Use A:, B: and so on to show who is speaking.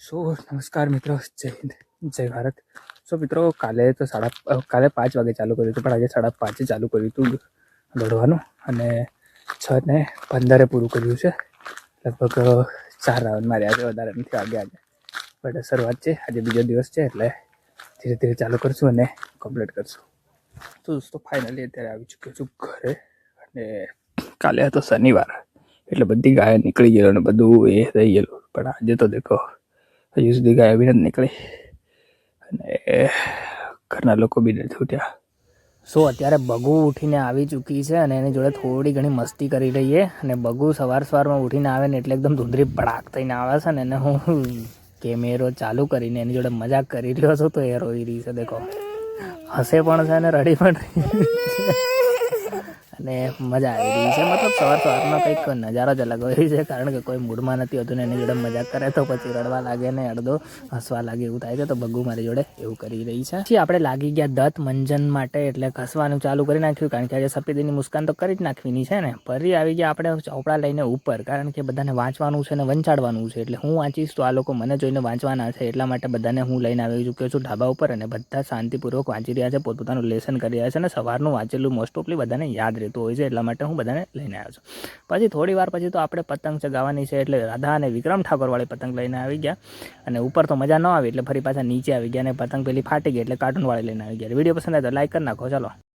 A: સો નમસ્કાર મિત્રો, જય હિન્દ, જય ભારત. સો મિત્રો, કાલે 5 વાગે ચાલુ કર્યું હતું, પણ આજે 5:30 ચાલુ કર્યું હતું દોડવાનું, અને 6:15 પૂરું કર્યું છે. લગભગ 4 રાઉન્ડ માર્યા છે, વધારે નથી વાગ્યા આજે. બટ શરૂઆત છે, આજે બીજો દિવસ છે, એટલે ધીરે ધીરે ચાલુ કરશું અને કમ્પ્લીટ કરશું. તો દોસ્તો, ફાઇનલી અત્યારે આવી ચૂક્યો છું ઘરે. અને કાલે હતો શનિવાર, એટલે બધી ગાયો નીકળી ગયેલો અને બધું એ થઈ ગયેલું. પણ આજે તો દેખો, હજુ સુધી ગાય બી નથી નીકળી, અને ઘરના લોકો બી નથી ઉઠ્યા. સો અત્યારે બગુ ઉઠીને આવી ચૂકી છે, અને એની જોડે થોડી ઘણી મસ્તી કરી રહીએ. અને બગુ સવારમાં ઉઠીને આવે ને એટલે એકદમ ધૂંધરી પડાક થઈને આવે છે ને, એને હું કેમેરો ચાલુ કરીને એની જોડે મજાક કરી રહ્યો છું, તો એ રોઈ રહી છે. દેખો, હસે પણ છે અને રડી પણ રહી છે, અને મજા આવી રહી છે. મતલબ સવારમાં કંઈક નજારો જ અલગ હોય છે, કારણ કે કોઈ મૂડમાં નથી હોતું ને એની જોડે મજાક કરે તો પછી રડવા લાગે ને અડધો હસવા લાગે, એવું થાય છે. તો બગુ મારી જોડે એવું કરી રહી છે. પછી આપણે લાગી ગયા દંત મંજન માટે, એટલે ઘસવાનું ચાલુ કરી નાખ્યું, કારણ કે આજે સફેદીની મુસ્કાન તો કરી જ નાખવીની છે ને. ફરી આવી ગયા આપણે ચોપડા લઈને ઉપર, કારણ કે બધાને વાંચવાનું છે ને વંચાડવાનું છે. એટલે હું વાંચીશ તો આ લોકો મને જોઈને વાંચવાના છે, એટલા માટે બધાને હું લઈને આવી ચૂક્યો છું ઢાબા ઉપર, અને બધા શાંતિપૂર્વક વાંચી રહ્યા છે, પોતપોતાનું લેસન કરી રહ્યા છે. અને સવારનું વાંચેલું મોસ્ટ ઓફલી બધાને યાદ રહેતું હોય છે, એટલા માટે હું બધાને લઈને આવ્યો છું. પછી થોડી વાર પછી તો આપણે પતંગ ચગાવવાની છે, એટલે રાધા અને વિક્રમ ઠાકોરવાળી પતંગ લઈને આવી ગયા. અને ઉપર તો મજા ન આવી, એટલે ફરી પાછા નીચે આવી ગયા, અને પતંગ પેલી ફાટી ગઈ, એટલે કાર્ટૂનવાળી લઈને આવી ગયા. વિડીયો પસંદ આવે તો લાઈક કરી નાખો. ચાલો.